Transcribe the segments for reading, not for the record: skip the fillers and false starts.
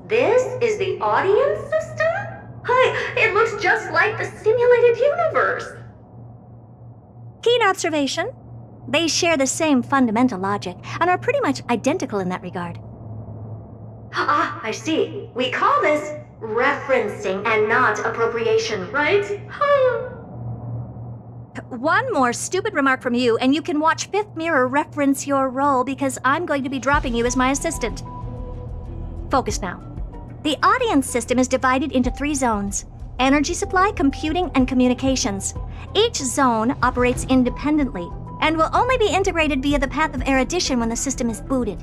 This is the audience system? It looks just like the simulated universe. Keen observation. They share the same fundamental logic and are pretty much identical in that regard. Ah, I see. We call this referencing and not appropriation, right? One more stupid remark from you, and you can watch Fifth Mirror reference your role because I'm going to be dropping you as my assistant. Focus now. The audience system is divided into 3 zones: energy supply, computing, and communications. Each zone operates independently and will only be integrated via the path of erudition when the system is booted.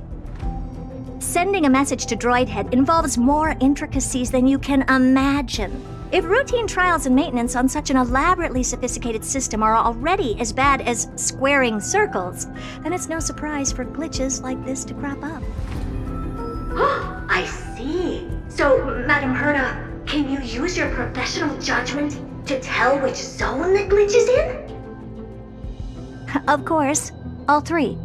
Sending a message to Droid Head involves more intricacies than you can imagine. If routine trials and maintenance on such an elaborately sophisticated system are already as bad as squaring circles, then it's no surprise for glitches like this to crop up. I see. So, Madam Herta, can you use your professional judgment to tell which zone the glitch is in? Of course, all 3.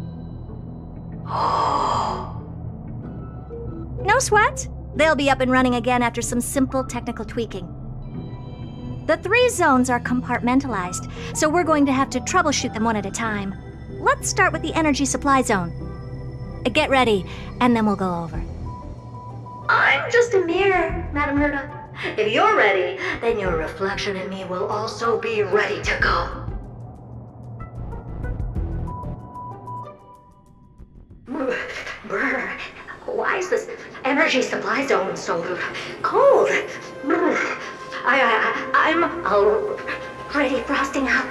No sweat. They'll be up and running again after some simple technical tweaking. The 3 zones are compartmentalized, so we're going to have to troubleshoot them one at a time. Let's start with the energy supply zone. Get ready, and then we'll go over. I'm just a mirror, Madam Herta. If you're ready, then your reflection in me will also be ready to go. Brr, why is this energy supply zone so cold? I'm already frosting up.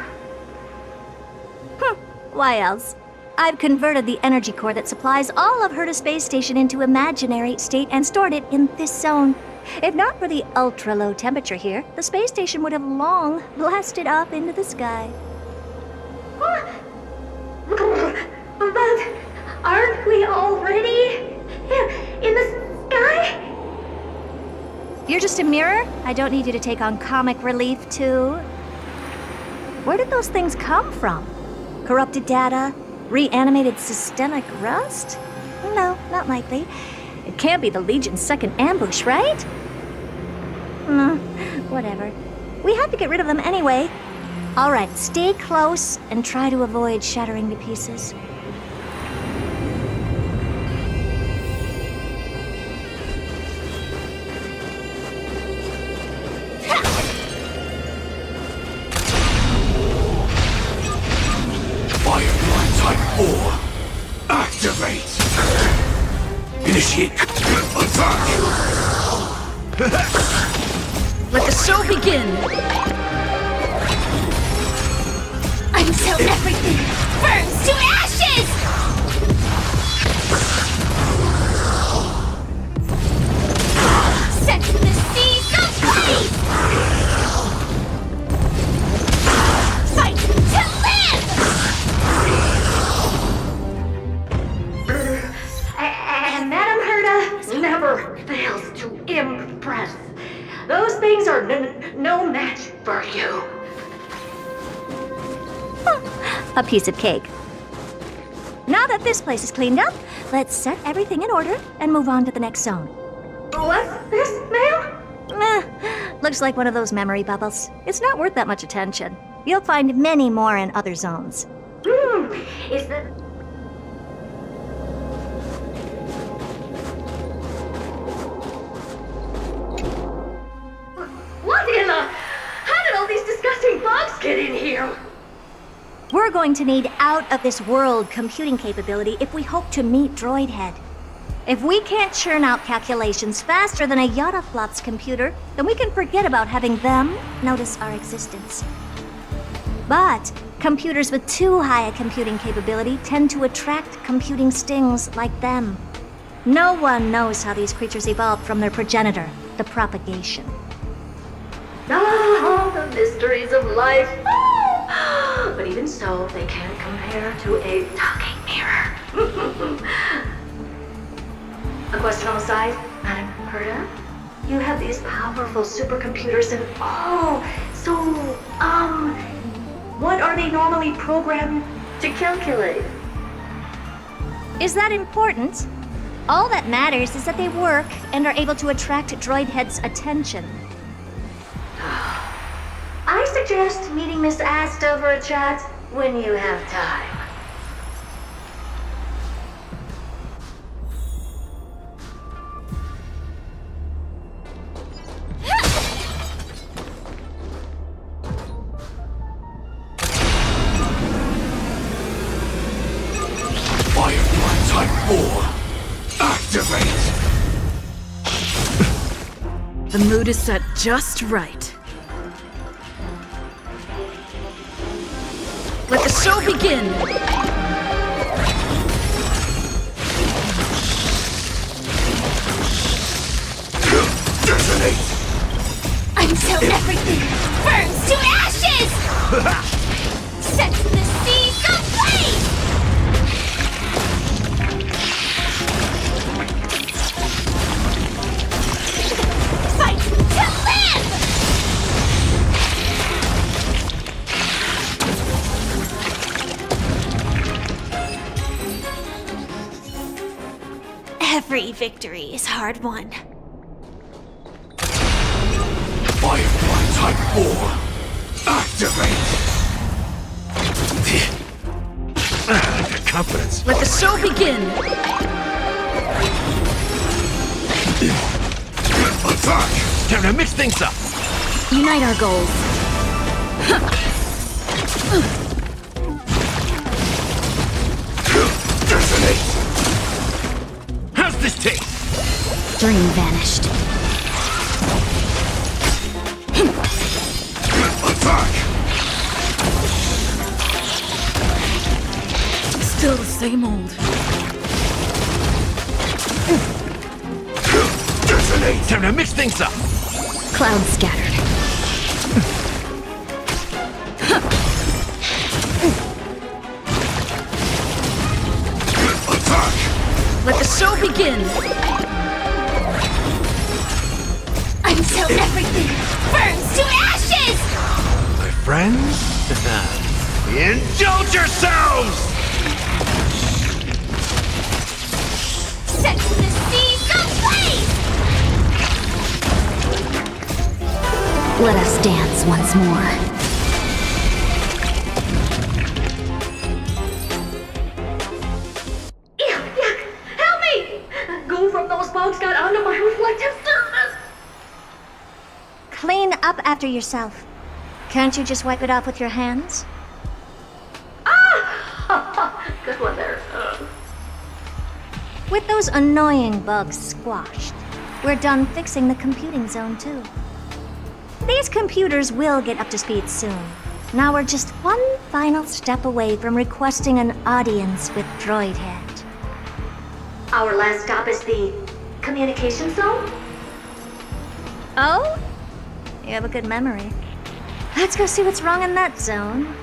Why else? I've converted the energy core that supplies all of Herta Space Station into imaginary state and stored it in this zone. If not for the ultra-low temperature here, the space station would have long blasted off into the sky. But aren't we already in the sky? You're just a mirror? I don't need you to take on comic relief, too. Where did those things come from? Corrupted data? Reanimated systemic rust? No, not likely. It can't be the Legion's second ambush, right? Whatever. We have to get rid of them anyway. All right, stay close and try to avoid shattering to pieces. Activate! Initiate attack! Let the show begin! Until everything burns to ashes! Set the seas ablaze! Fight to live! And Madam Herta never fails to impress. Those things are no match for you. A piece of cake. Now that this place is cleaned up, let's set everything in order and move on to the next zone. What's this, ma'am? Looks like one of those memory bubbles. It's not worth that much attention. You'll find many more in other zones. Is the... What in the... How did all these disgusting bugs get in here? We're going to need out-of-this-world computing capability if we hope to meet Droid Head. If we can't churn out calculations faster than a Yottaflop's computer, then we can forget about having them notice our existence. But computers with too high a computing capability tend to attract computing stings like them. No one knows how these creatures evolved from their progenitor, the propagation. Ah, the mysteries of life. But even so, they can't compare to a talking mirror. A question on the side, Madam Herta? You have these powerful supercomputers and what are they normally programmed to calculate? Is that important? All that matters is that they work and are able to attract droid heads' attention. I suggest meeting Miss Asta for a chat when you have time. Firefly Type 4. Activate! The mood is set just right. Let the show begin! Detonate! Until everything burns to ashes! Set the seas ablaze! Fight to live! Every victory is hard won. Firefly Type 4. Activate! Confidence. Let the show begin! Attack! Time to mix things up! Unite our goals. Detonate! How's this taste? Dream vanished. Attack! Still the same old. Detonate! Time to mix things up! Clouds scattered. Attack! Let the show begin! Until everything burns to ashes! My friends? Indulge yourselves! Set the seas ablaze! Let us dance once more. Yuck! Help me! Goo from those bugs got onto my reflective surface! Clean up after yourself. Can't you just wipe it off with your hands? Good one there. With those annoying bugs squashed, we're done fixing the computing zone too. These computers will get up to speed soon. Now we're just one final step away from requesting an audience with Droidhead. Our last stop is the communication zone? Oh? You have a good memory. Let's go see what's wrong in that zone.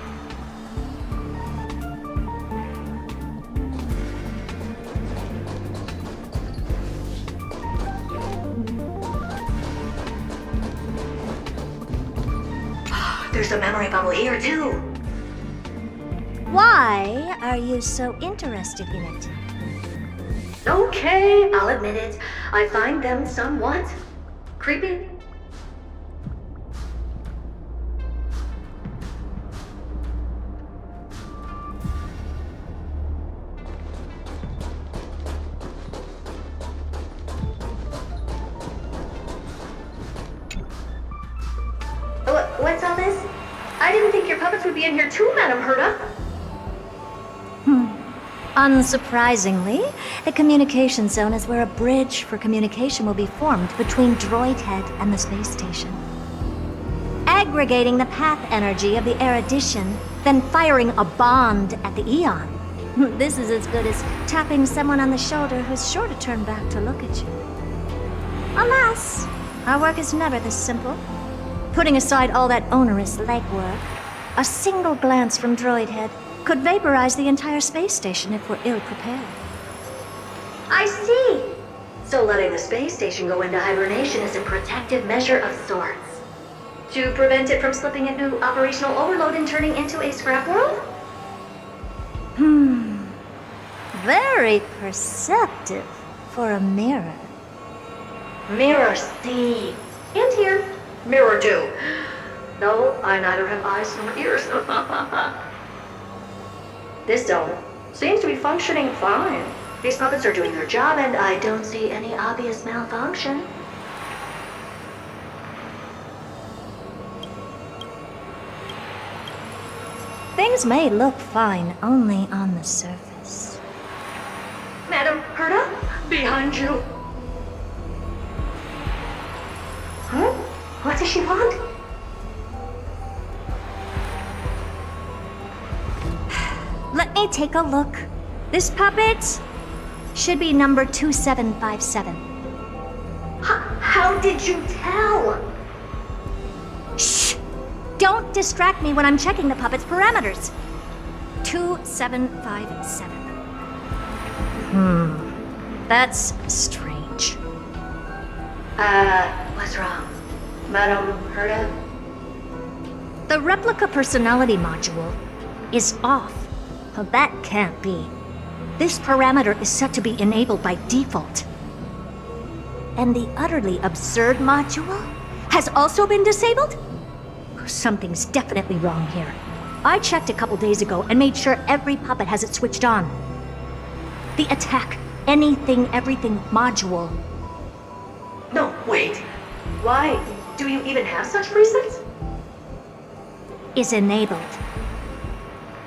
There's a memory bubble here too. Why are you so interested in it? Okay, I'll admit it. I find them somewhat creepy. What's all this? I didn't think your puppets would be in here too, Madam Herta. Unsurprisingly, the communication zone is where a bridge for communication will be formed between Droidhead and the space station. Aggregating the path energy of the erudition, then firing a bond at the Eon. This is as good as tapping someone on the shoulder who's sure to turn back to look at you. Alas, our work is never this simple. Putting aside all that onerous legwork, a single glance from Droidhead could vaporize the entire space station if we're ill-prepared. I see. So letting the space station go into hibernation is a protective measure of sorts. To prevent it from slipping into operational overload and turning into a scrap world? Very perceptive for a mirror. Mirror C. And here. Mirror 2. No, I neither have eyes nor ears. This dome seems to be functioning fine. These puppets are doing their job, and I don't see any obvious malfunction. Things may look fine only on the surface. Madam Herta, behind you. Huh? What does she want? Let me take a look. This puppet should be number 2757. How did you tell? Shh! Don't distract me when I'm checking the puppet's parameters. 2757. That's strange. What's wrong? Madam Herta? The replica personality module is off. Well, that can't be. This parameter is set to be enabled by default. And the utterly absurd module has also been disabled? Something's definitely wrong here. I checked a couple days ago and made sure every puppet has it switched on. The attack, anything, everything module. No, wait. Why? Do you even have such presets? Is enabled.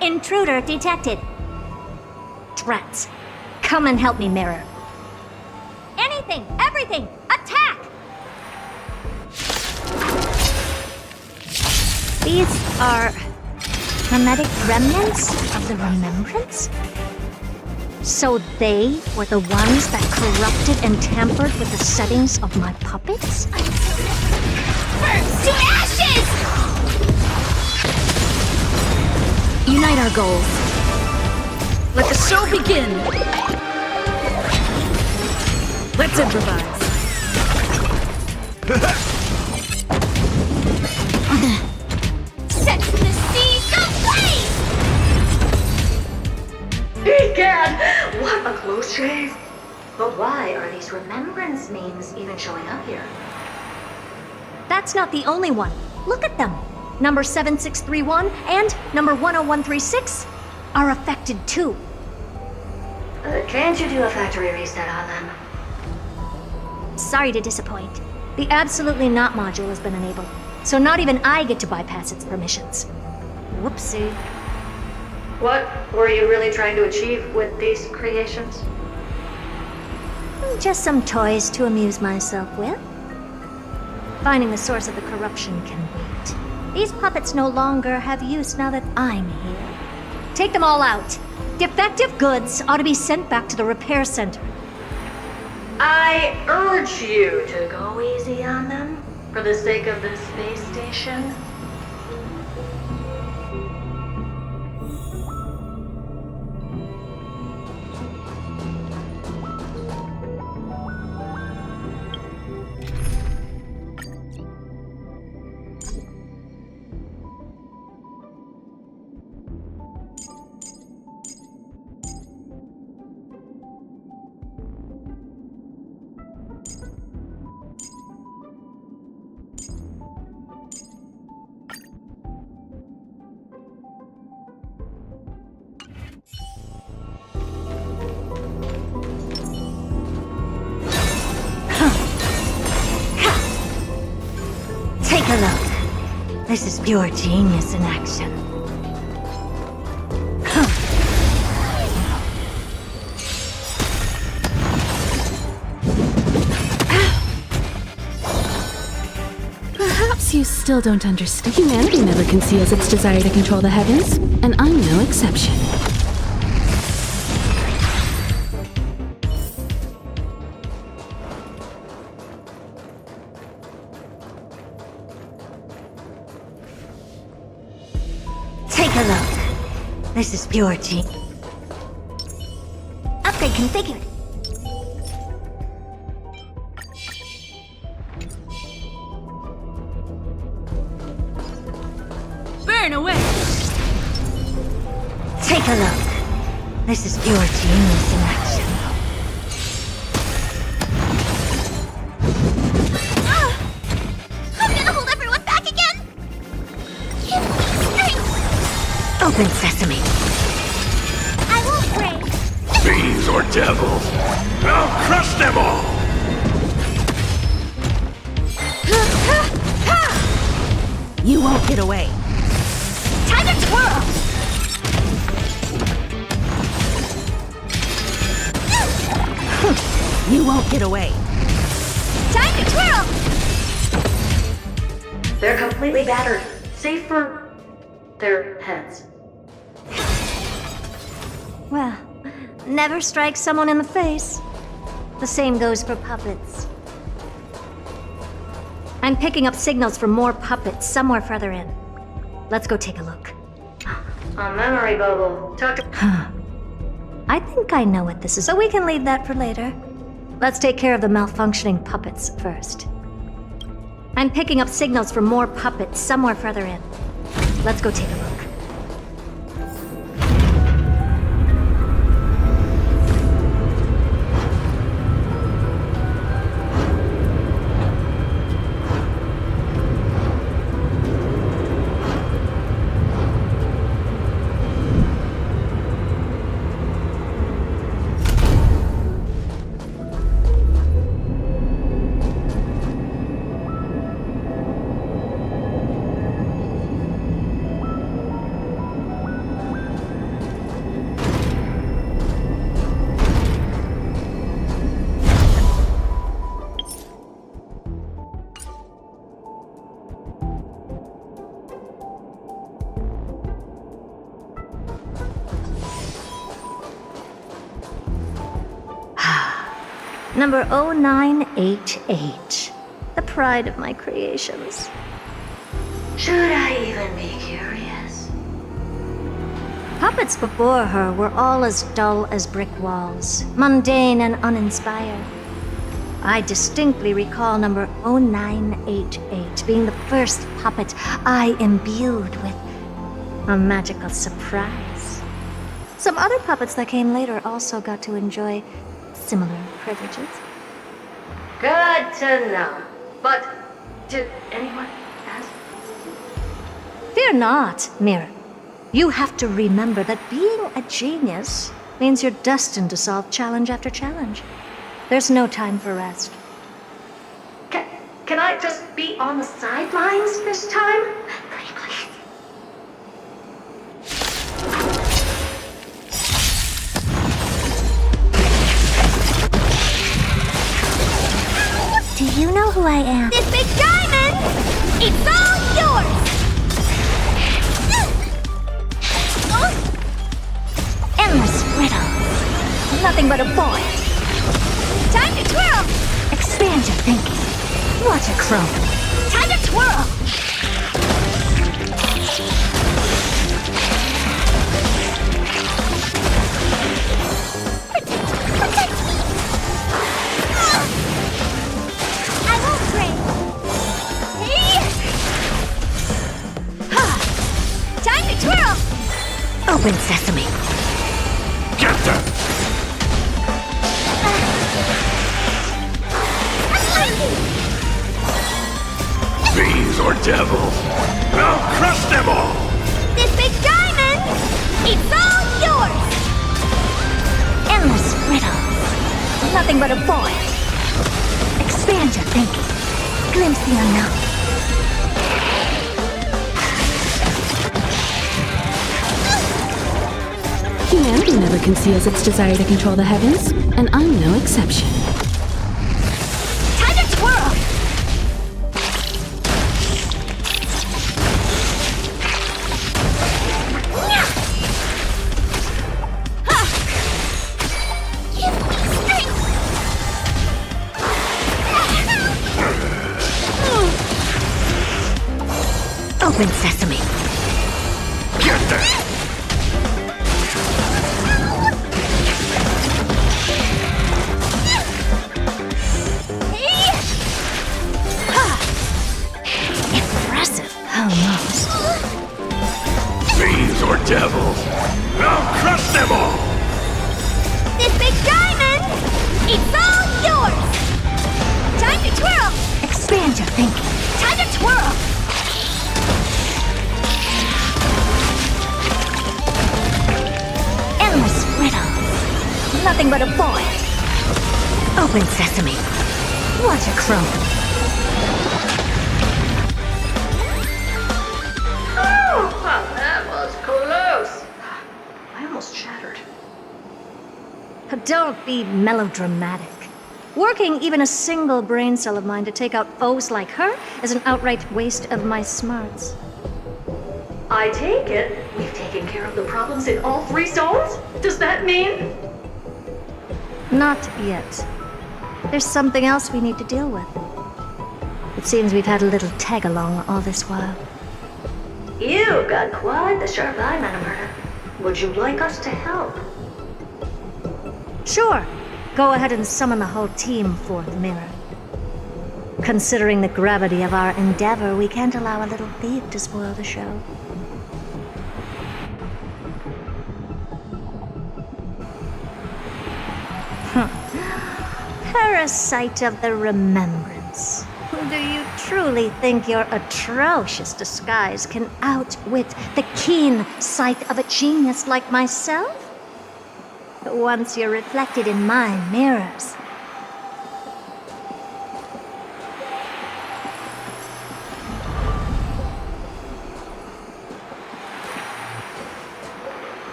Intruder detected. Drats. Come and help me, Mirror. Anything, everything, attack! These are mimetic remnants of the remembrance? So they were the ones that corrupted and tampered with the settings of my puppets? Burn to ashes! Unite our goals. Let the show begin! Let's improvise. Set the seas ablaze! Egad! What a close shave! But why are these remembrance memes even showing up here? That's not the only one. Look at them. Number 7631 and number 10136 are affected too. Can't you do a factory reset on them? Sorry to disappoint. The Absolutely Not module has been enabled, so not even I get to bypass its permissions. Whoopsie. What were you really trying to achieve with these creations? Just some toys to amuse myself with. Finding the source of the corruption can wait. These puppets no longer have use now that I'm here. Take them all out. Defective goods ought to be sent back to the repair center. I urge you to go easy on them for the sake of the space station. Take a look. This is pure genius in action. Perhaps you still don't understand. Humanity never conceals its desire to control the heavens, and I'm no exception. Take a look. This is pure genius. Upgrade configured. Take a look. This is pure genius in action. I'm gonna hold everyone back again! Give me strength! Open sesame. I won't break! Fiends or devils, I'll crush them all! You won't get away. Time to twirl! You won't get away. Time to twirl! They're completely battered, save for their heads. Well, never strike someone in the face. The same goes for puppets. I'm picking up signals from more puppets somewhere further in. Let's go take a look. A memory bubble. Talk to... I think I know what this is, so we can leave that for later. Let's take care of the malfunctioning puppets first. I'm picking up signals from more puppets somewhere further in. Let's go take a look. Number 0988. The pride of my creations. Should I even be curious? Puppets before her were all as dull as brick walls, mundane and uninspired. I distinctly recall number 0988 being the first puppet I imbued with a magical surprise. Some other puppets that came later also got to enjoy similar privileges. Good to know. But did anyone ask? Fear not, Mirror. You have to remember that being a genius means you're destined to solve challenge after challenge. There's no time for rest. Can I just be on the sidelines this time? Pretty please. Do you know who I am? This big diamond! It's all yours! Endless riddles. Nothing but a void. Time to twirl! Expand your thinking. Watch it grow. Time to twirl! Protect me! I won't break! Hey! Time to twirl! Open sesame. Get them! Fiends or devils, I'll crush them all! This big diamond! It's all yours! Endless riddles. Nothing but a void. Expand your thinking. Glimpse the unknown. Humanity never conceals its desire to control the heavens, and I'm no exception. Time to twirl! Give me strength! Open sesame. Get them! Impressive. Almost. Fiends or devils, I'll crush them all! This big diamond, it's all yours! Time to twirl! Expand your thinking. Time to twirl! Endless riddles. Nothing but a void. Open sesame. Watch a crumb. Oh, that was close. I almost shattered. Don't be melodramatic. Working even a single brain cell of mine to take out foes like her is an outright waste of my smarts. I take it we've taken care of the problems in all 3 zones? Does that mean? Not yet. There's something else we need to deal with. It seems we've had a little tag-along all this while. You've got quite the sharp eye, Madam Herta. Would you like us to help? Sure. Go ahead and summon the whole team, Fourth Mirror. Considering the gravity of our endeavor, we can't allow a little thief to spoil the show. Parasite of the remembrance. Do you truly think your atrocious disguise can outwit the keen sight of a genius like myself? Once you're reflected in my mirrors.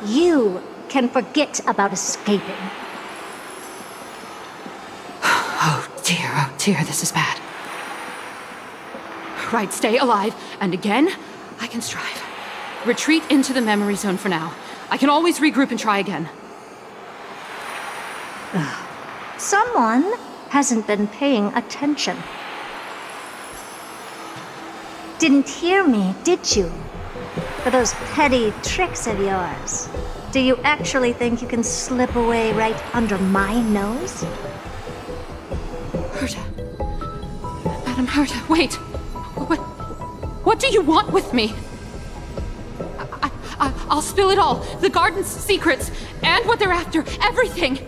You can forget about escaping. Oh dear, this is bad. Right, stay alive, and again, I can strive. Retreat into the memory zone for now. I can always regroup and try again. Someone hasn't been paying attention. Didn't hear me, did you? For those petty tricks of yours. Do you actually think you can slip away right under my nose? Herta. Madam Herta, wait. What do you want with me? I'll spill it all. The garden's secrets, and what they're after. Everything.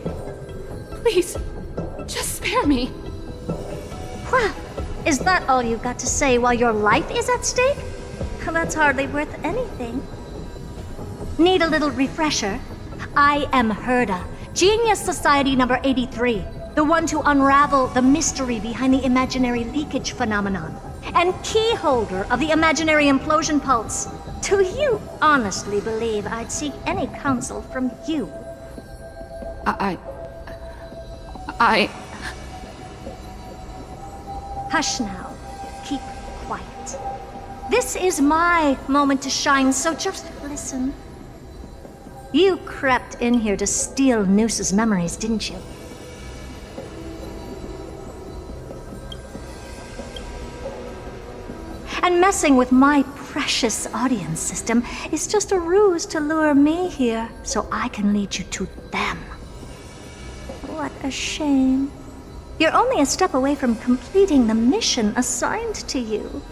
Please, just spare me. Well, is that all you've got to say while your life is at stake? That's hardly worth anything. Need a little refresher? I am Herta, Genius Society number 83, the one to unravel the mystery behind the imaginary leakage phenomenon, and key holder of the imaginary implosion pulse. Do you honestly believe I'd seek any counsel from you? Hush now. Keep quiet. This is my moment to shine, so just listen. You crept in here to steal Noose's memories, didn't you? And messing with my precious audience system is just a ruse to lure me here so I can lead you to them. What a shame. You're only a step away from completing the mission assigned to you.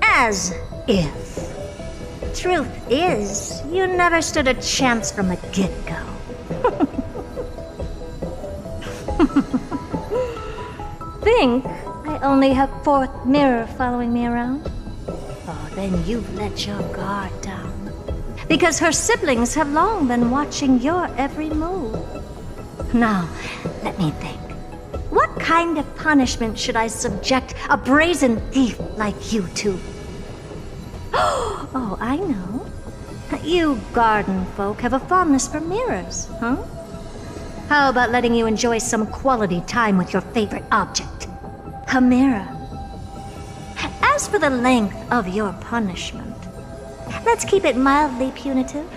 As if. Truth is, you never stood a chance from the get-go. Think I only have Fourth Mirror following me around? Oh, then you've let your guard down. Because her siblings have long been watching your every move. Now, let me think. What kind of punishment should I subject a brazen thief like you to? Oh, I know. You garden folk have a fondness for mirrors, huh? How about letting you enjoy some quality time with your favorite object? A mirror. As for the length of your punishment, let's keep it mildly punitive.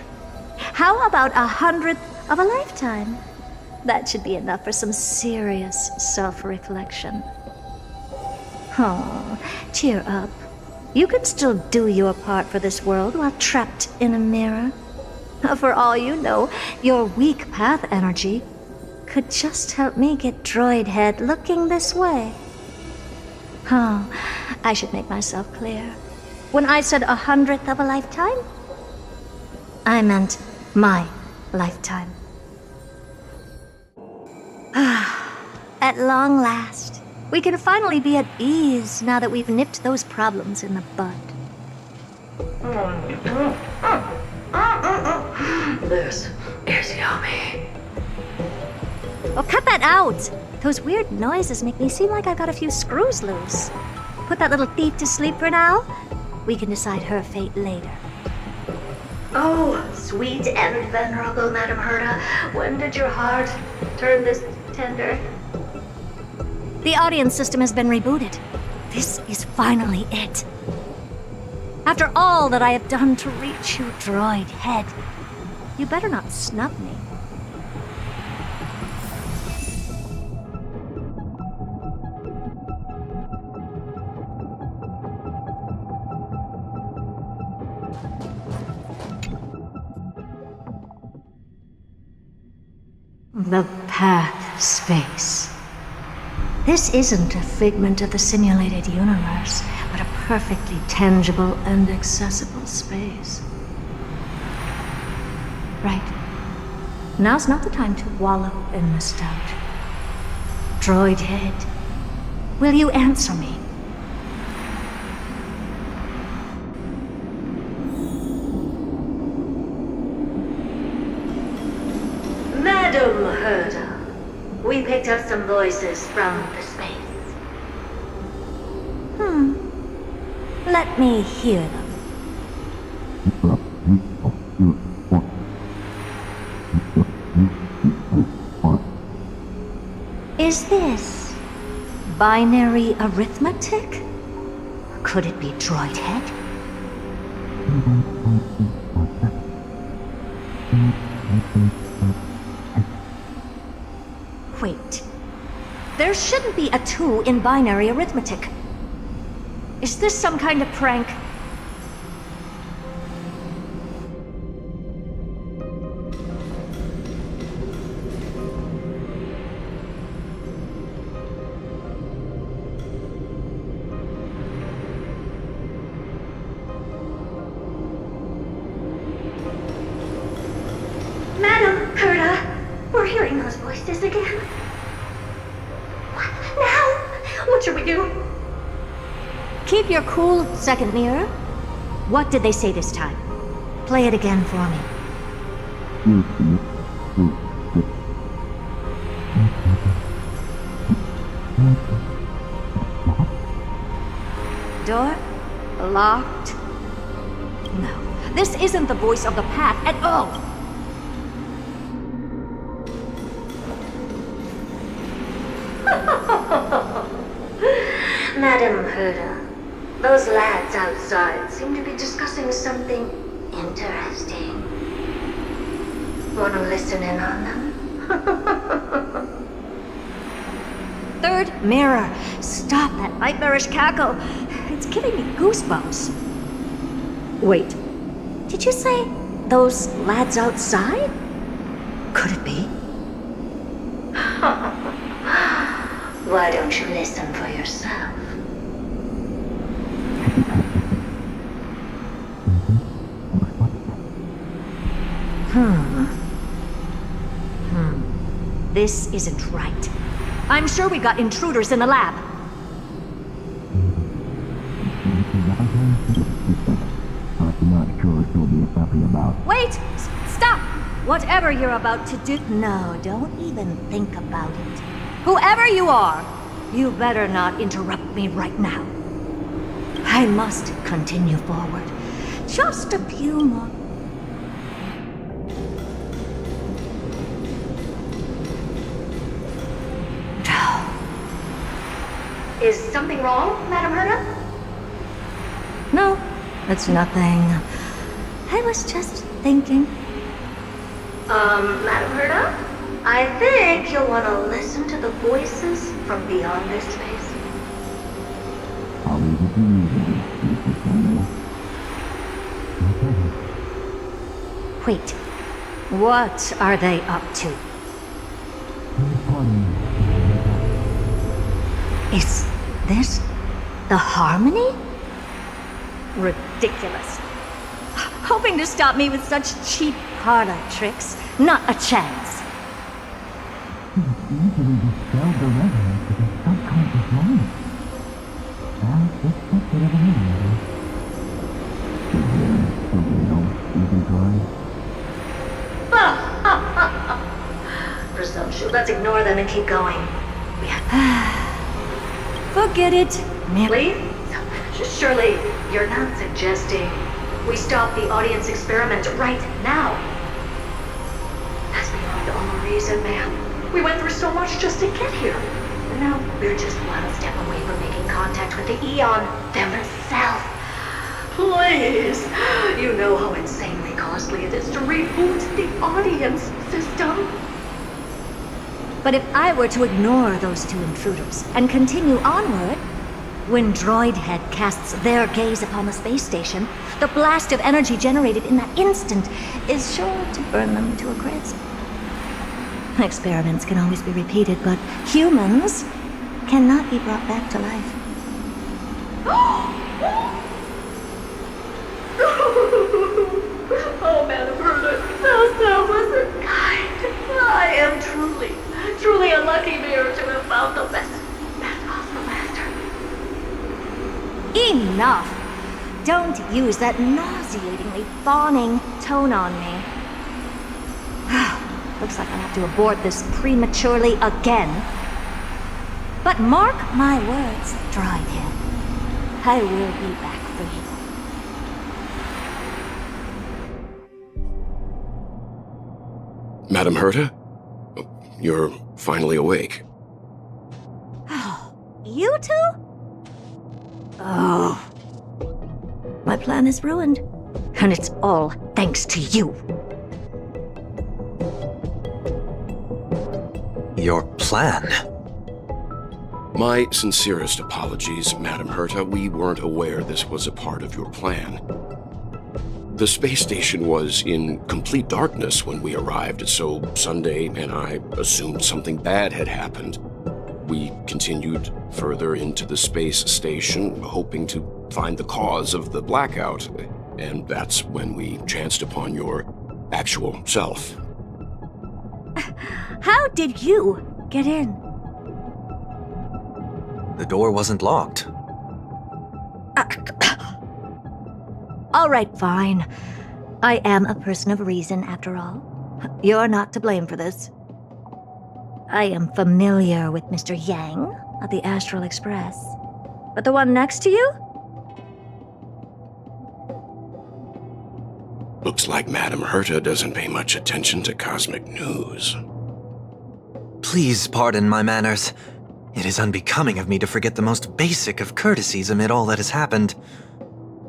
How about 100th of a lifetime? That should be enough for some serious self-reflection. Oh, cheer up. You can still do your part for this world while trapped in a mirror. For all you know, your weak path energy could just help me get droid head looking this way. Oh, I should make myself clear. When I said 100th of a lifetime, I meant my lifetime. At long last, we can finally be at ease now that we've nipped those problems in the bud. This is yummy. Oh, cut that out! Those weird noises make me seem like I've got a few screws loose. Put that little thief to sleep for now. We can decide her fate later. Oh, sweet and venerable Madam Herta, when did your heart turn this tender? The audience system has been rebooted. This is finally it. After all that I have done to reach you, droid head, you better not snub me. The path space. This isn't a figment of the simulated universe, but a perfectly tangible and accessible space. Right. Now's not the time to wallow in nostalgia. Droid head, will you answer me? Madam Herta, we picked up some voices from the space. Let me hear them. Is this binary arithmetic? Could it be droid head? Wait. There shouldn't be a 2 in binary arithmetic. Is this some kind of prank? Madam Herta, we're hearing those voices again. What now? What should we do? Keep your cool, second mirror. What did they say this time? Play it again for me. Door locked? No, this isn't the voice of the path at all. Madam Herta, those lads outside seem to be discussing something interesting. Want to listen in on them? Third mirror, stop that nightmarish cackle. It's giving me goosebumps. Wait, did you say those lads outside? Could it be? Why don't you listen for yourself? This isn't right. I'm sure we got intruders in the lab. Wait! Stop! Whatever you're about to do... No, don't even think about it. Whoever you are, you better not interrupt me right now. I must continue forward. Just a few more... Is something wrong, Madam Herta? No, it's nothing. I was just thinking. Madam Herta? I think you'll want to listen to the voices from beyond this space. Wait, what are they up to? Is this The harmony? Ridiculous. Hoping to stop me with such cheap parlor tricks. Not a chance. Presumption. Let's ignore them and keep going. Forget it. Really? Surely you're not suggesting we stop the audience experiment right now? That's beyond all reason, man. We went through so much just to get here. And now we're just one step away from making contact with the Eon themselves. Please! You know how insanely costly it is to reboot the audience system. But if I were to ignore those two intruders and continue onward, when Droidhead casts their gaze upon the space station, the blast of energy generated in that instant is sure to burn them to a crisp. Experiments can always be repeated, but humans cannot be brought back to life. Oh, man, that wasn't kind. I am truly a lucky mirror to have found the best of the master. Enough! Don't use that nauseatingly fawning tone on me. Looks like I have to abort this prematurely again. But mark my words, Droidhead. I will be back for you. Madam Herta? You're finally awake. You two? Oh. My plan is ruined. And it's all thanks to you. Your plan? My sincerest apologies, Madam Herta. We weren't aware this was a part of your plan. The space station was in complete darkness when we arrived, so Sunday and I assumed something bad had happened. We continued further into the space station, hoping to find the cause of the blackout, and that's when we chanced upon your actual self. How did you get in? The door wasn't locked. All right, fine. I am a person of reason, after all. You're not to blame for this. I am familiar with Mr. Yang of the Astral Express. But the one next to you? Looks like Madam Herta doesn't pay much attention to cosmic news. Please pardon my manners. It is unbecoming of me to forget the most basic of courtesies amid all that has happened.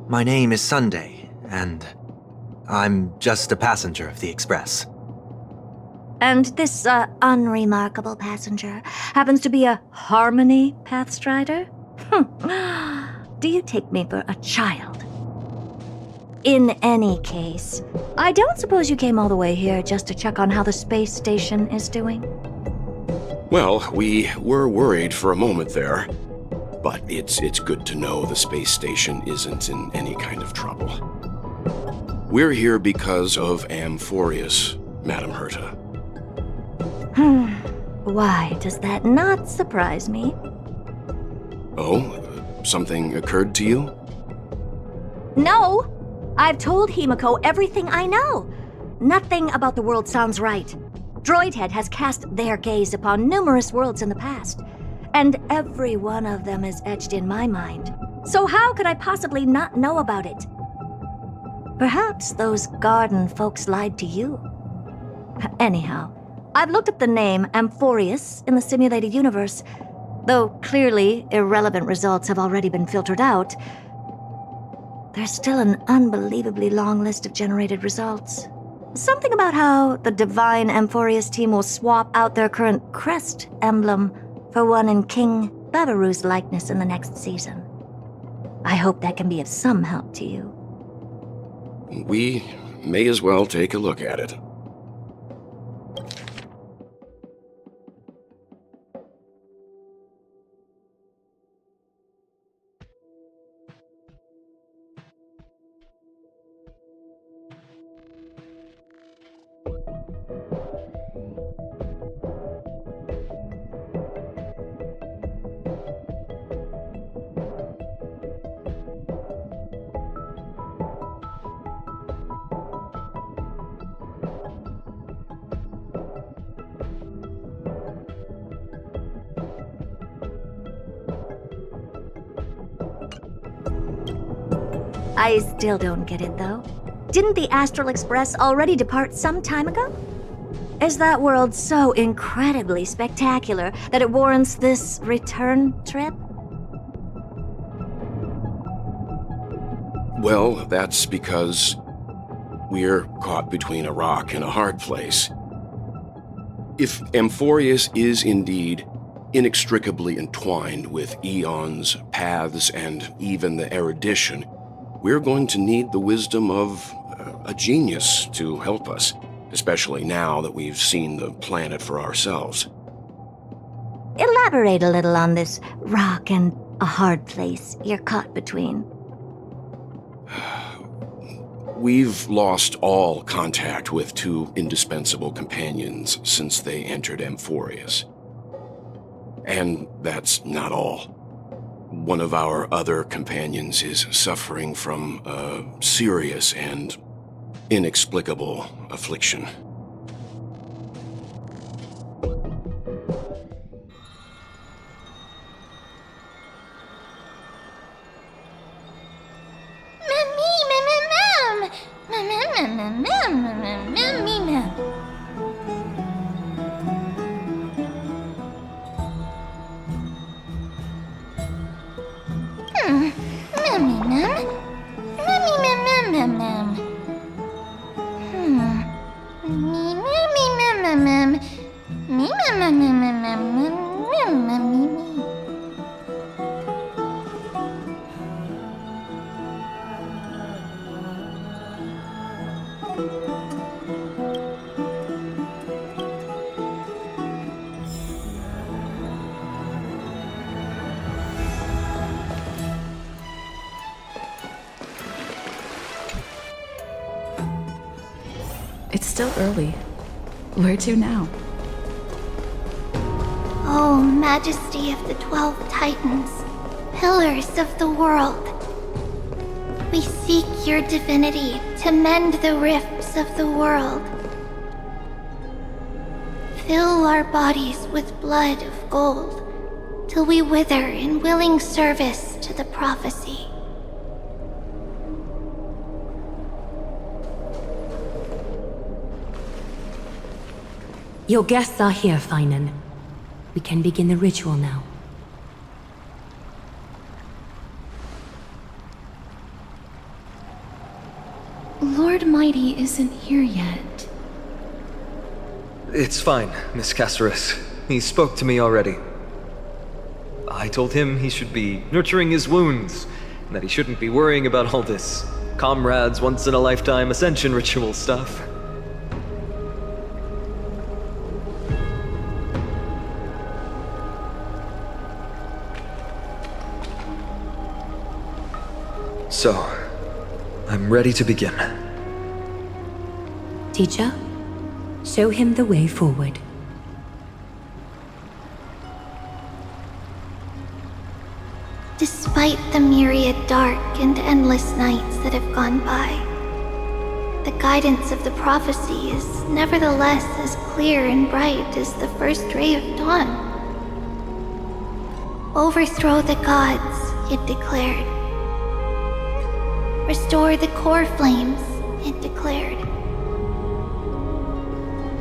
My name is Sunday, and I'm just a passenger of the Express. And this, unremarkable passenger happens to be a Harmony Pathstrider? Do you take me for a child? In any case, I don't suppose you came all the way here just to check on how the space station is doing? Well, we were worried for a moment there, but it's good to know the space station isn't in any kind of trouble. We're here because of Amphoreus, Madam Herta. Why does that not surprise me? Oh, something occurred to you? No! I've told Himiko everything I know. Nothing about the world sounds right. Droidhead has cast their gaze upon numerous worlds in the past, and every one of them is etched in my mind. So how could I possibly not know about it? Perhaps those garden folks lied to you. Anyhow, I've looked up the name Amphoreus in the simulated universe. Though clearly irrelevant results have already been filtered out, there's still an unbelievably long list of generated results. Something about how the divine Amphoreus team will swap out their current crest emblem for one in King Babaru's likeness in the next season. I hope that can be of some help to you. We may as well take a look at it. I still don't get it, though. Didn't the Astral Express already depart some time ago? Is that world so incredibly spectacular that it warrants this return trip? Well, that's because we're caught between a rock and a hard place. If Amphoreus is indeed inextricably entwined with eons, paths, and even the erudition, we're going to need the wisdom of a genius to help us, especially now that we've seen the planet for ourselves. Elaborate a little on this rock and a hard place you're caught between. We've lost all contact with two indispensable companions since they entered Amphoreus. And that's not all. One of our other companions is suffering from a serious and inexplicable affliction. It's still early. Where to now? Oh, Majesty of the 12 Titans, pillars of the world. We seek your divinity to mend the rifts of the world. Fill our bodies with blood of gold, till we wither in willing service to the prophecy. Your guests are here, Finan. We can begin the ritual now. Lord Mighty isn't here yet. It's fine, Miss Caceres. He spoke to me already. I told him he should be nurturing his wounds, and that he shouldn't be worrying about all this comrades once-in-a-lifetime ascension ritual stuff. So, I'm ready to begin. Teacher, show him the way forward. Despite the myriad dark and endless nights that have gone by, the guidance of the prophecy is nevertheless as clear and bright as the first ray of dawn. Overthrow the gods, it declared. Restore the core flames, it declared.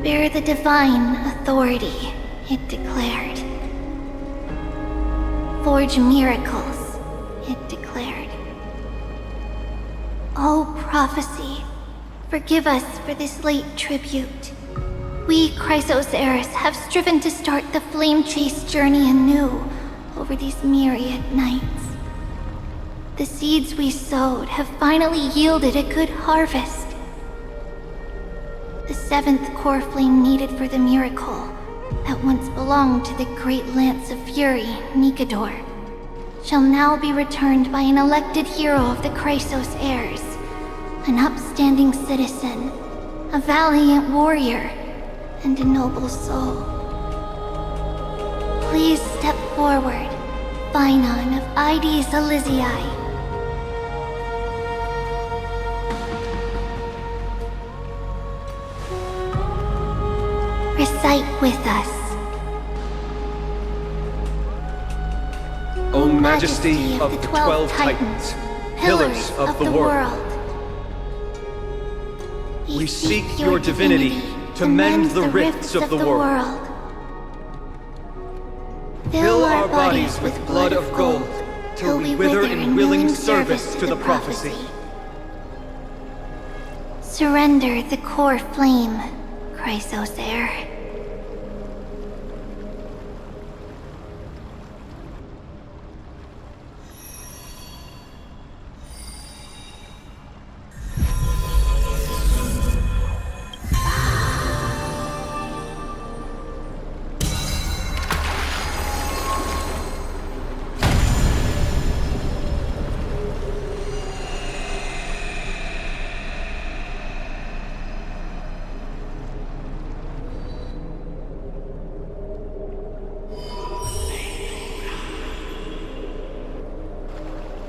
Bear the divine authority, it declared. Forge miracles, it declared. O prophecy, forgive us for this late tribute. We, Chrysos Eris, have striven to start the flame chase journey anew over these myriad nights. The seeds we sowed have finally yielded a good harvest. The seventh core flame needed for the miracle that once belonged to the great Lance of Fury, Nikador, shall now be returned by an elected hero of the Chrysos heirs, an upstanding citizen, a valiant warrior, and a noble soul. Please step forward, Finan of Ides Elysiae. Recite with us. O Majesty of the 12 Titans, pillars of the world. We seek your divinity to mend the rifts of the world. Fill our bodies with blood of gold, till we wither in willing service to the prophecy. Surrender the core flame, Chrysos heir.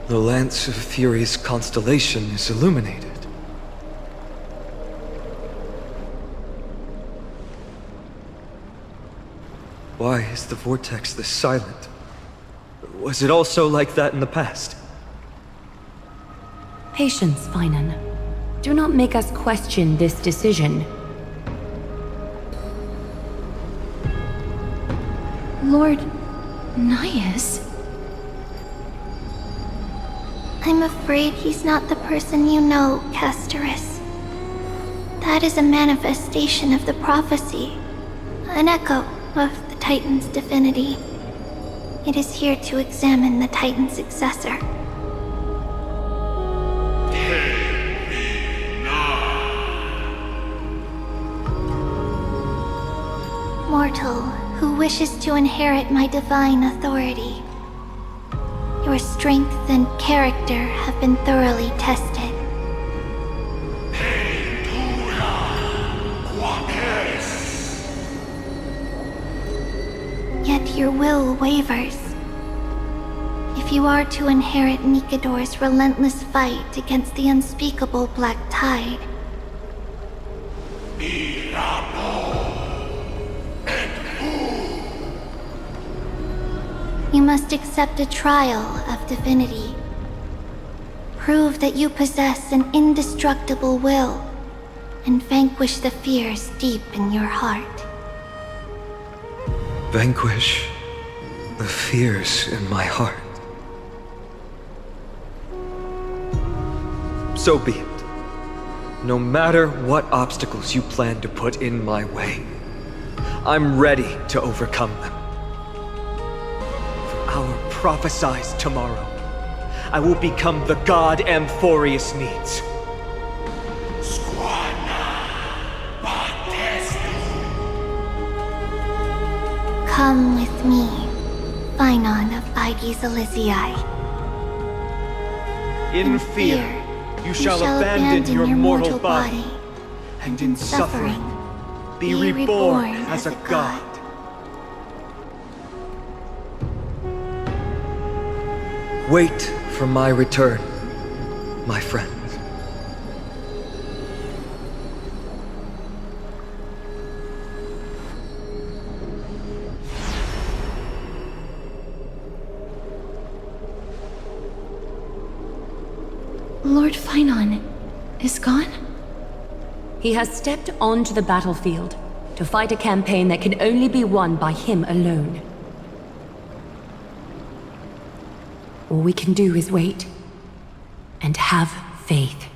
The Lance of Fury's constellation is illuminated. Why is the vortex this silent? Was it also like that in the past? Patience, Finan. Do not make us question this decision. Lord Nias? I'm afraid he's not the person you know, Castorus. That is a manifestation of the prophecy, an echo of the Titan's divinity. It is here to examine the Titan's successor. Mortal who wishes to inherit my divine authority. Your strength and character have been thoroughly tested. Yet your will wavers. If you are to inherit Nikador's relentless fight against the unspeakable Black Tide, you must accept a trial of divinity. Prove that you possess an indestructible will, and vanquish the fears deep in your heart. Vanquish the fears in my heart. So be it. No matter what obstacles you plan to put in my way, I'm ready to overcome them. For our prophesied tomorrow, I will become the god Amphoreus needs. Come with me, Finan of Aegis Elysiae. In fear, you shall abandon your mortal body, and in suffering, be reborn as a god. Wait for my return, my friends. Lord Finan is gone? He has stepped onto the battlefield to fight a campaign that can only be won by him alone. All we can do is wait and have faith.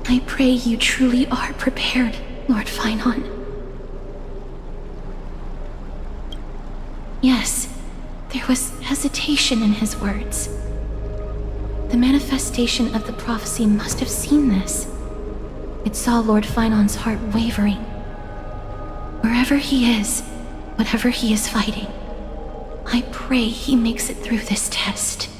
I pray you truly are prepared, Lord Finan. Yes, there was hesitation in his words. The manifestation of the prophecy must have seen this. It saw Lord Finan's heart wavering. Wherever he is, whatever he is fighting, I pray he makes it through this test.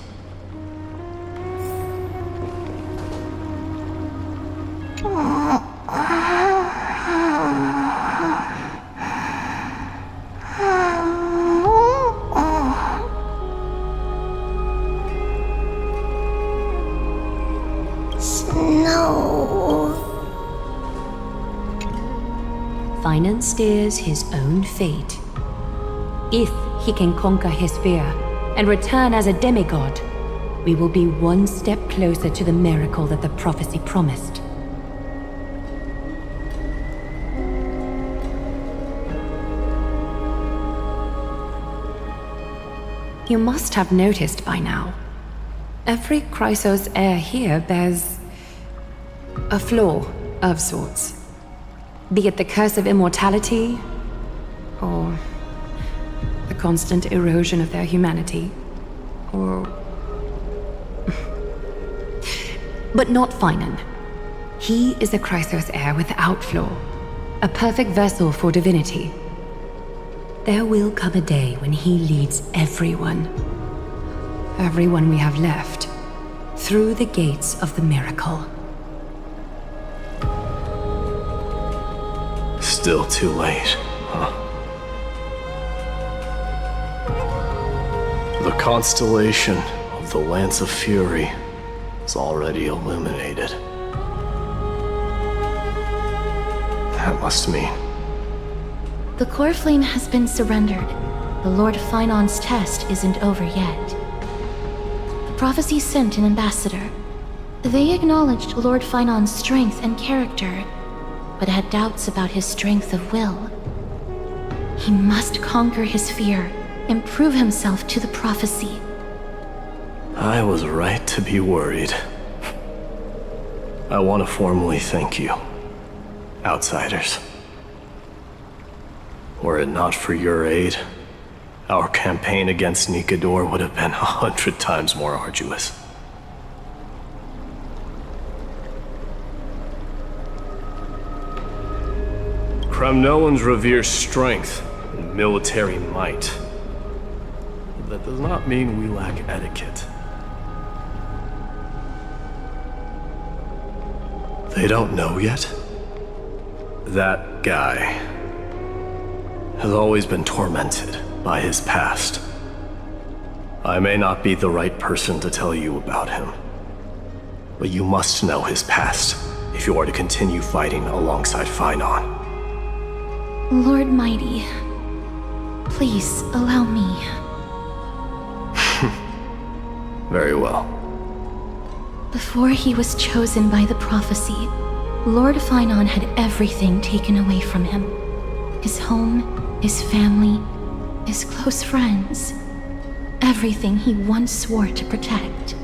man steers his own fate. If he can conquer his fear and return as a demigod, we will be one step closer to the miracle that the prophecy promised. You must have noticed by now, every Chrysos heir here bears a flaw of sorts. Be it the curse of immortality, or the constant erosion of their humanity, or... But not Finan. He is a Chrysos heir without flaw, a perfect vessel for divinity. There will come a day when he leads everyone we have left, through the gates of the miracle. Still too late, huh? The constellation of the Lance of Fury is already illuminated. That must mean... The core flame has been surrendered. The Lord Finon's test isn't over yet. The prophecy sent an ambassador. They acknowledged Lord Finon's strength and character, but had doubts about his strength of will. He must conquer his fear and prove himself to the prophecy. I was right to be worried. I want to formally thank you, outsiders. Were it not for your aid, our campaign against Nikador would have been 100 times more arduous. Kremnoans revere strength and military might. That does not mean we lack etiquette. They don't know yet? That guy has always been tormented by his past. I may not be the right person to tell you about him, but you must know his past if you are to continue fighting alongside Finon. Lord Mighty, please allow me. Very well. Before he was chosen by the prophecy, Lord Finon had everything taken away from him. His home, his family, his close friends. Everything he once swore to protect.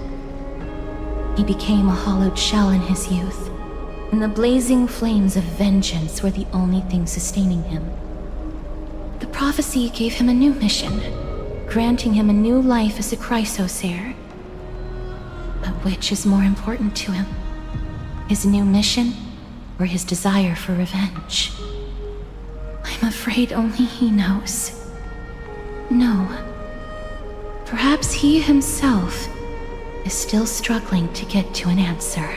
He became a hollowed shell in his youth, and the blazing flames of vengeance were the only thing sustaining him. The prophecy gave him a new mission, granting him a new life as a Chrysos heir. But which is more important to him? His new mission, or his desire for revenge? I'm afraid only he knows. No. Perhaps he himself is still struggling to get to an answer.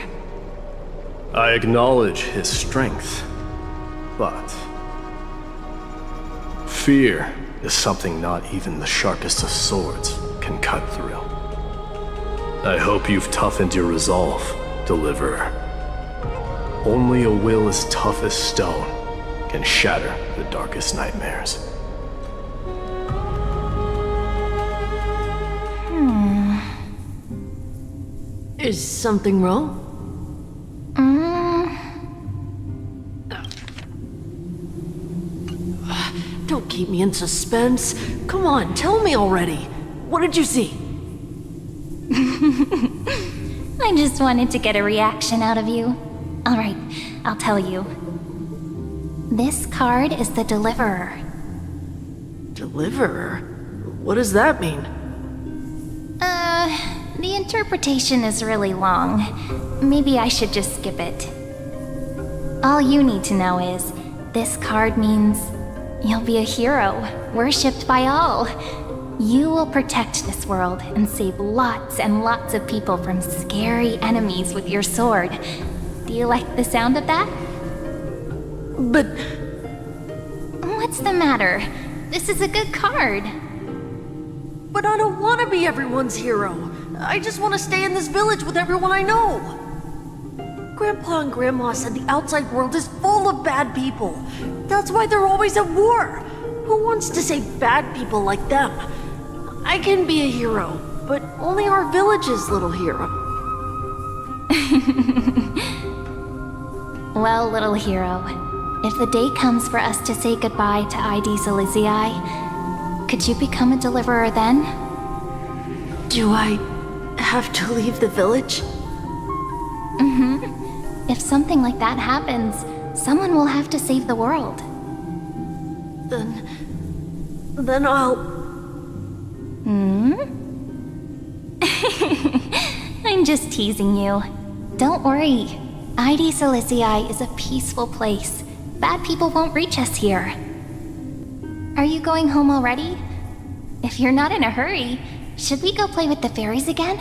I acknowledge his strength, but fear is something not even the sharpest of swords can cut through. I hope you've toughened your resolve, Deliverer. Only a will as tough as stone can shatter the darkest nightmares. Is something wrong? Don't keep me in suspense. Come on, tell me already. What did you see? I just wanted to get a reaction out of you. Alright, I'll tell you. This card is the Deliverer. Deliverer? What does that mean? The interpretation is really long. Maybe I should just skip it. All you need to know is, this card means you'll be a hero, worshipped by all. You will protect this world and save lots and lots of people from scary enemies with your sword. Do you like the sound of that? But... What's the matter? This is a good card. But I don't want to be everyone's hero. I just want to stay in this village with everyone I know. Grandpa and Grandma said the outside world is full full of bad people. That's why they're always at war. Who wants to save bad people like them? I can be a hero, but only our village's little hero. Well, little hero, if the day comes for us to say goodbye to ID Silizii, could you become a deliverer then? Do I have to leave the village? If something like that happens, someone will have to save the world. Then I'll... I'm just teasing you. Don't worry. ID Silizii is a peaceful place. Bad people won't reach us here. Are you going home already? If you're not in a hurry, should we go play with the fairies again?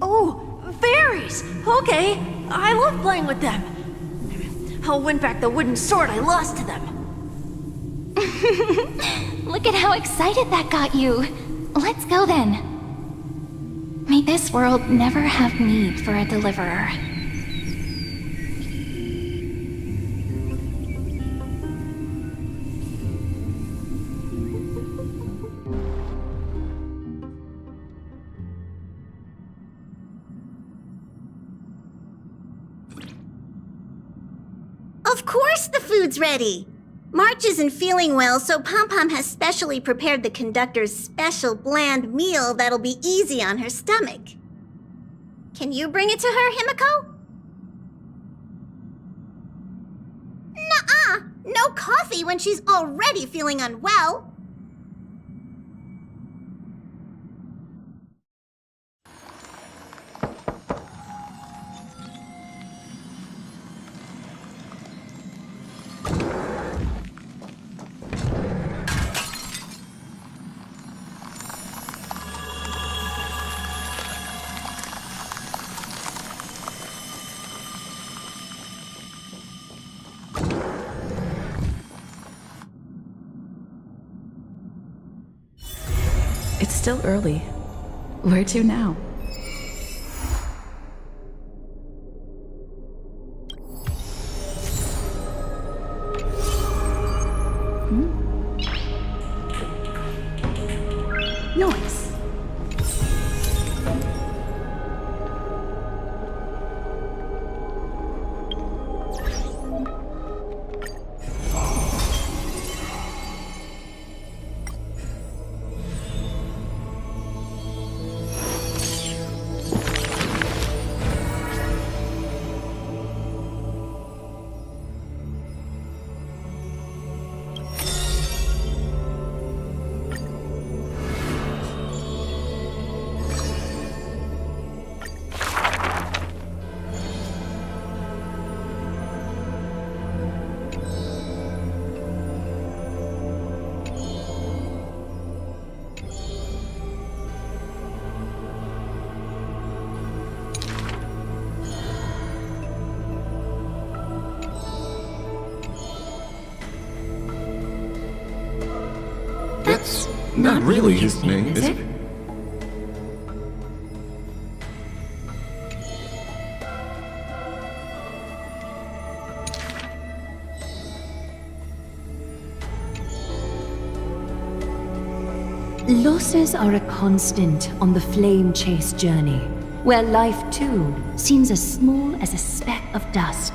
Oh, fairies! Okay, I love playing with them. I'll win back the wooden sword I lost to them. Look at how excited that got you. Let's go then. May this world never have need for a deliverer. Of course the food's ready! March isn't feeling well, so Pom-Pom has specially prepared the conductor's special bland meal that'll be easy on her stomach. Can you bring it to her, Himiko? Nuh-uh! No coffee when she's already feeling unwell! It's still early. Where to now? Nice. That's not really his name, is it? Losses are a constant on the flame chase journey, where life too seems as small as a speck of dust.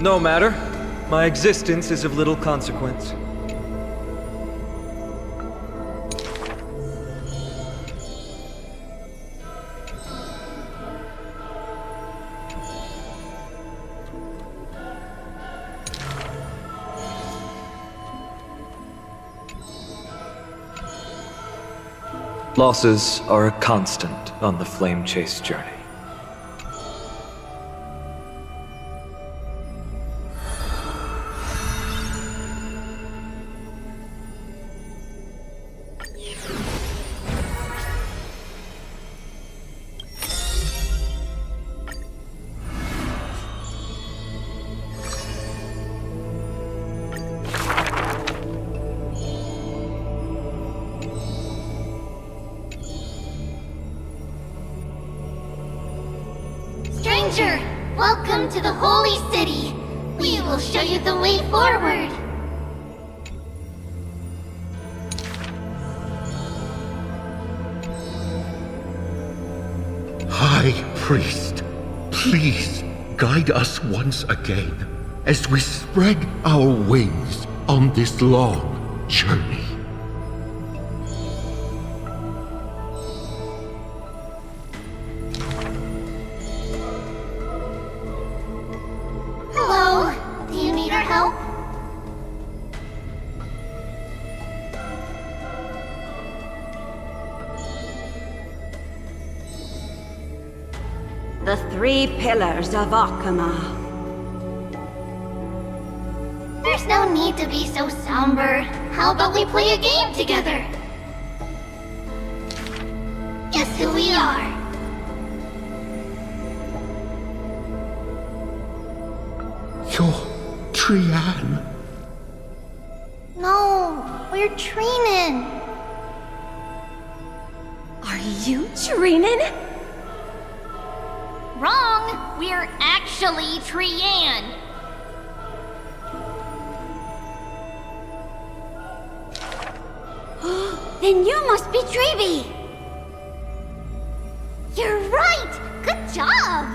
No matter. My existence is of little consequence. Losses are a constant on the flame chase journey. Stranger! Welcome to the Holy City. We will show you the way forward. High Priest, please guide us once again as we spread our wings on this long journey. Hello, do you need our help? The 3 pillars of Akama. There's no need to be so somber. How about we play a game together? Guess who we are? You're Trian. No, we're training. Are you Trinin? Wrong! We're actually Trian. Then you must be Trevi. You're right! Good job!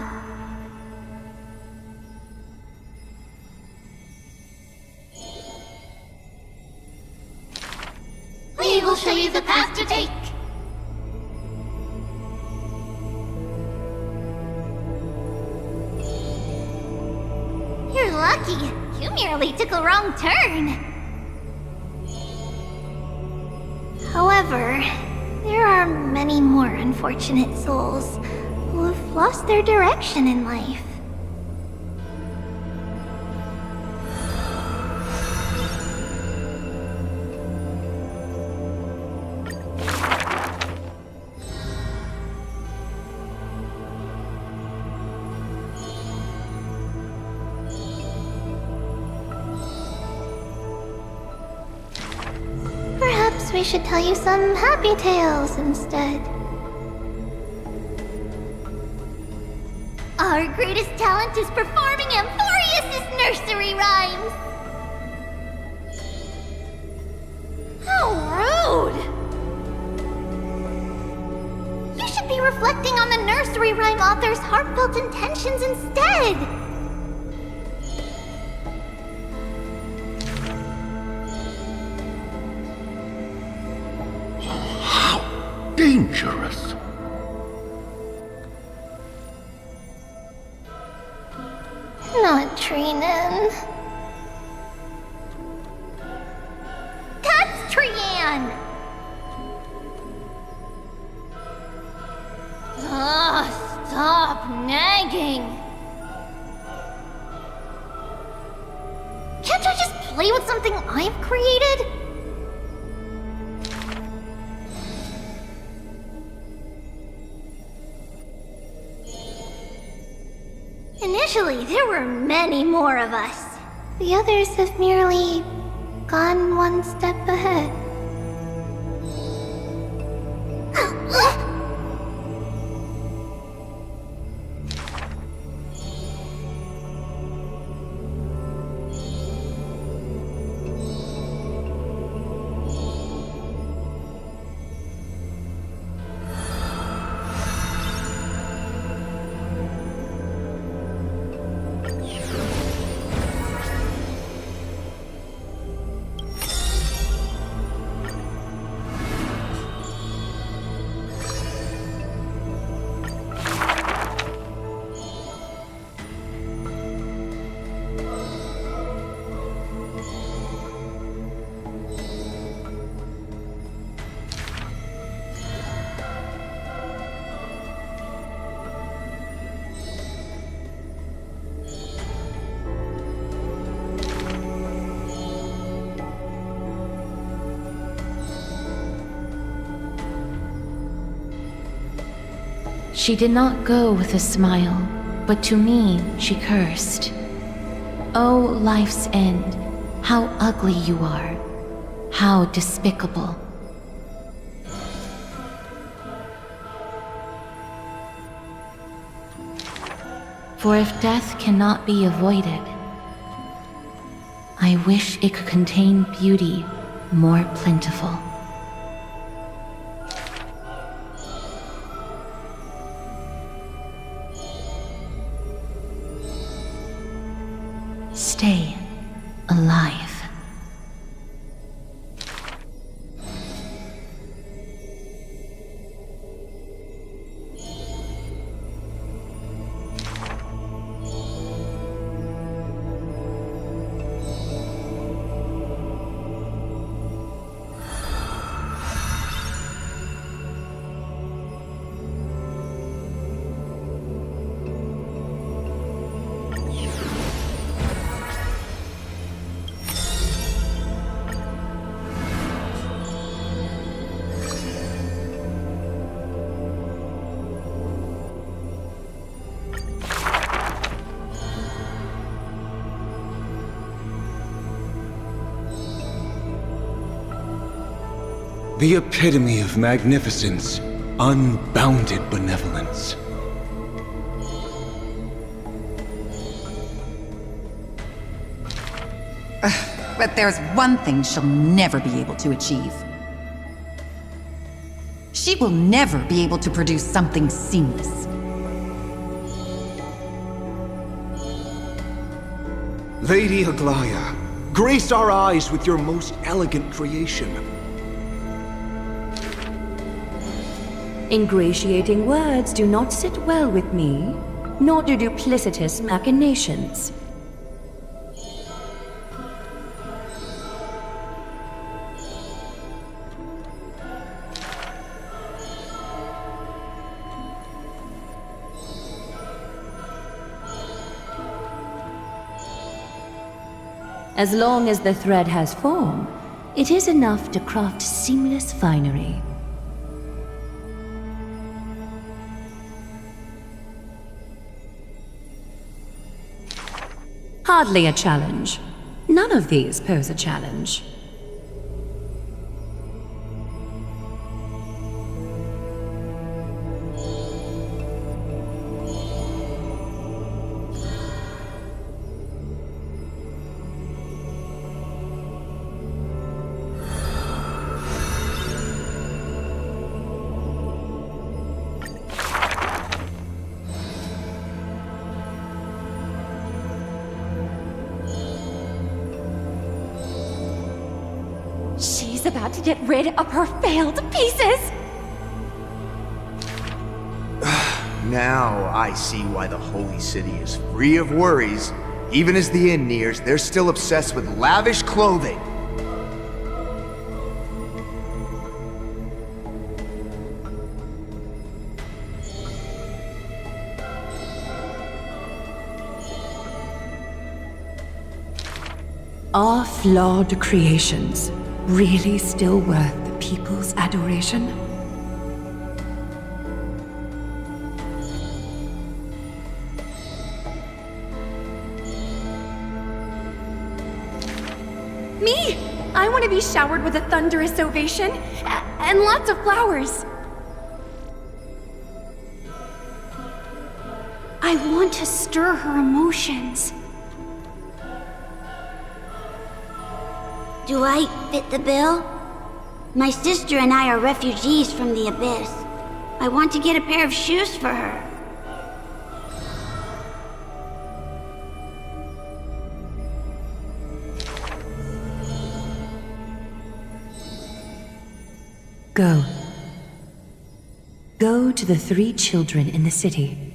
We will show you the path to take. You're lucky. You merely took a wrong turn. However, there are many more unfortunate souls who have lost their direction in life. Perhaps we should tell you some happy tales instead. Our greatest talent is performing Amphoreus' nursery rhymes! How rude! You should be reflecting on the nursery rhyme author's heartfelt intentions instead! Dangerous. Not Trinan. That's Trian! Stop nagging! Can't I just play with something I've created? Initially, there were many more of us. The others have merely gone one step ahead. She did not go with a smile, but to me she cursed. Oh, life's end, how ugly you are, how despicable. For if death cannot be avoided, I wish it could contain beauty more plentiful. Stay alive. The epitome of magnificence, unbounded benevolence. But there's one thing she'll never be able to achieve. She will never be able to produce something seamless. Lady Aglaya, grace our eyes with your most elegant creation. Ingratiating words do not sit well with me, nor do duplicitous machinations. As long as the thread has form, it is enough to craft seamless finery. Hardly a challenge. None of these pose a challenge. She's about to get rid of her failed pieces! Now I see why the Holy City is free of worries. Even as the end nears, they're still obsessed with lavish clothing. Are flawed creations really still worth the people's adoration? Me! I want to be showered with a thunderous ovation and lots of flowers. I want to stir her emotions. Do I fit the bill? My sister and I are refugees from the Abyss. I want to get a pair of shoes for her. Go. Go to the 3 children in the city.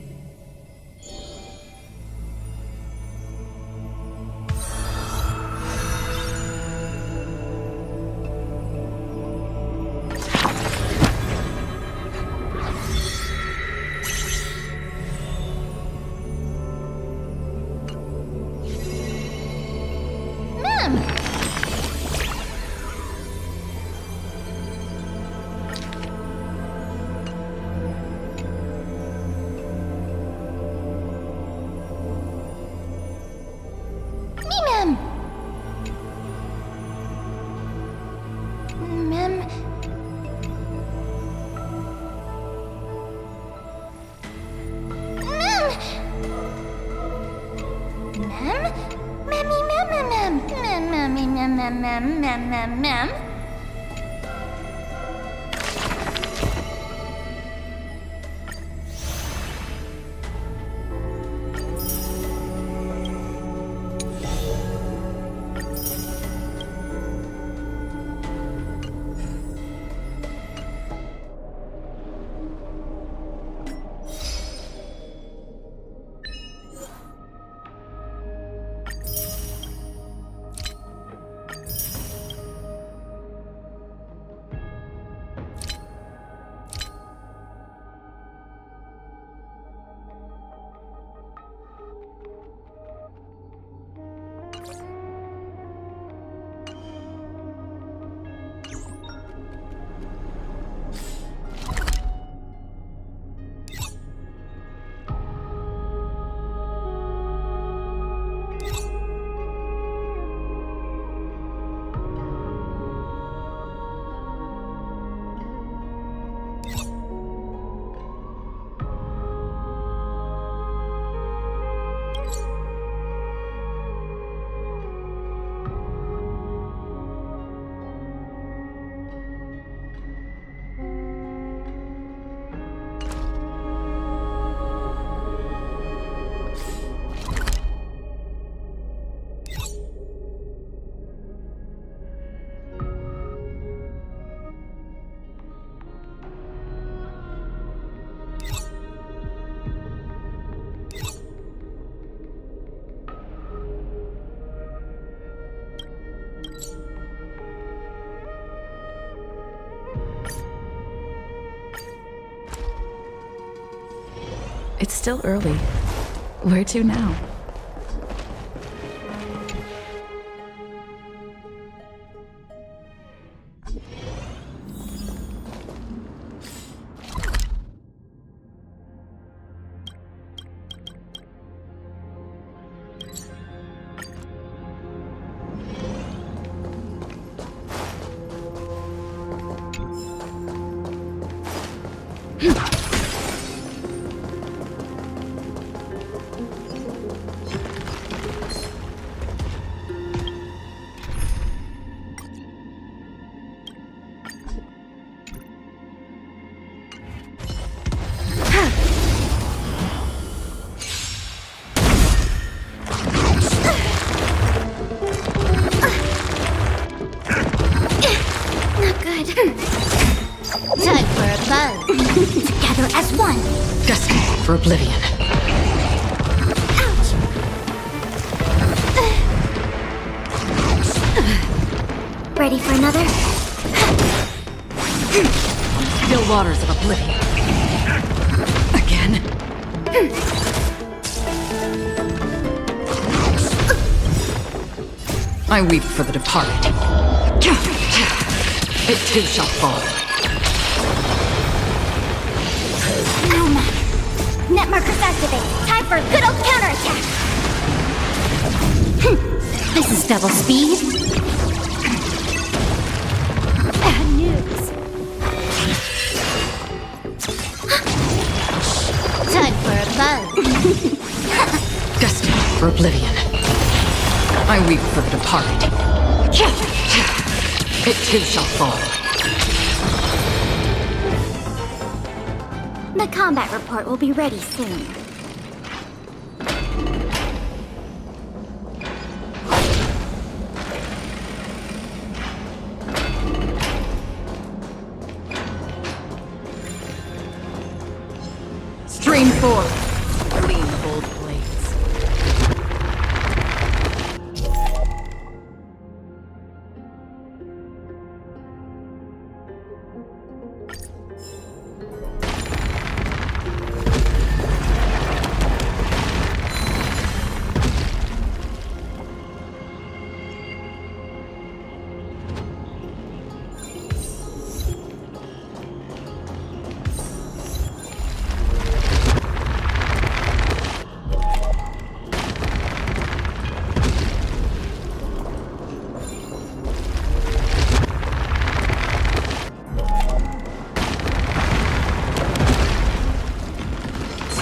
It's still early. Where to now? Time for a buzz. Together as one. Destiny for oblivion. Ready for another? Still waters of oblivion. Again. I weep for the departed. It too shall fall. No matter. Net markers activate. Time for a good old counterattack. This is double speed. Bad news. Time for a buzz. Destiny for oblivion. I weep for the departed. It too shall fall. The combat report will be ready soon. Stream 4. Clean bold blades.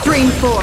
Stream 4.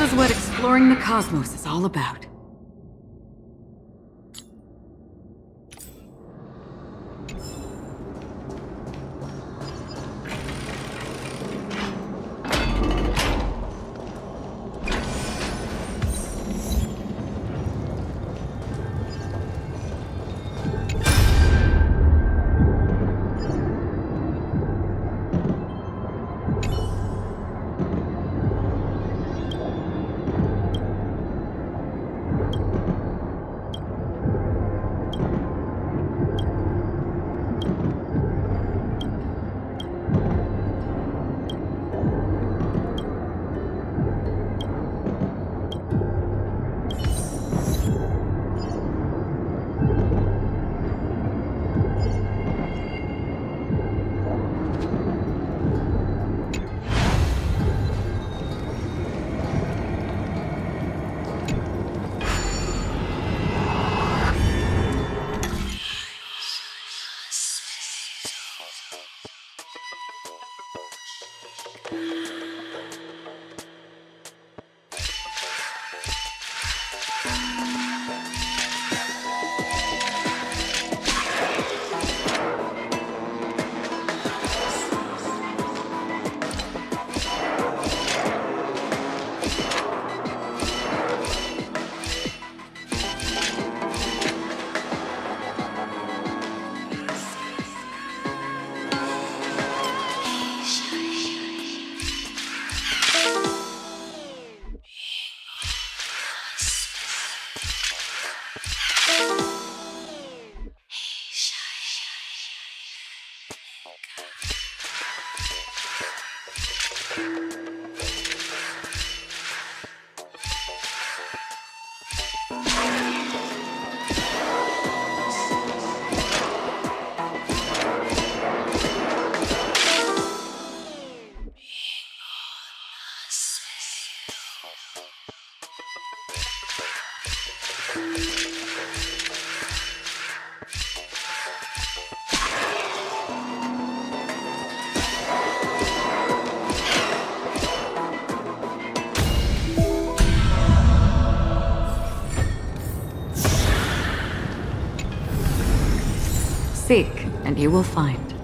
knows what exploring the cosmos is all about. Seek, and you will find.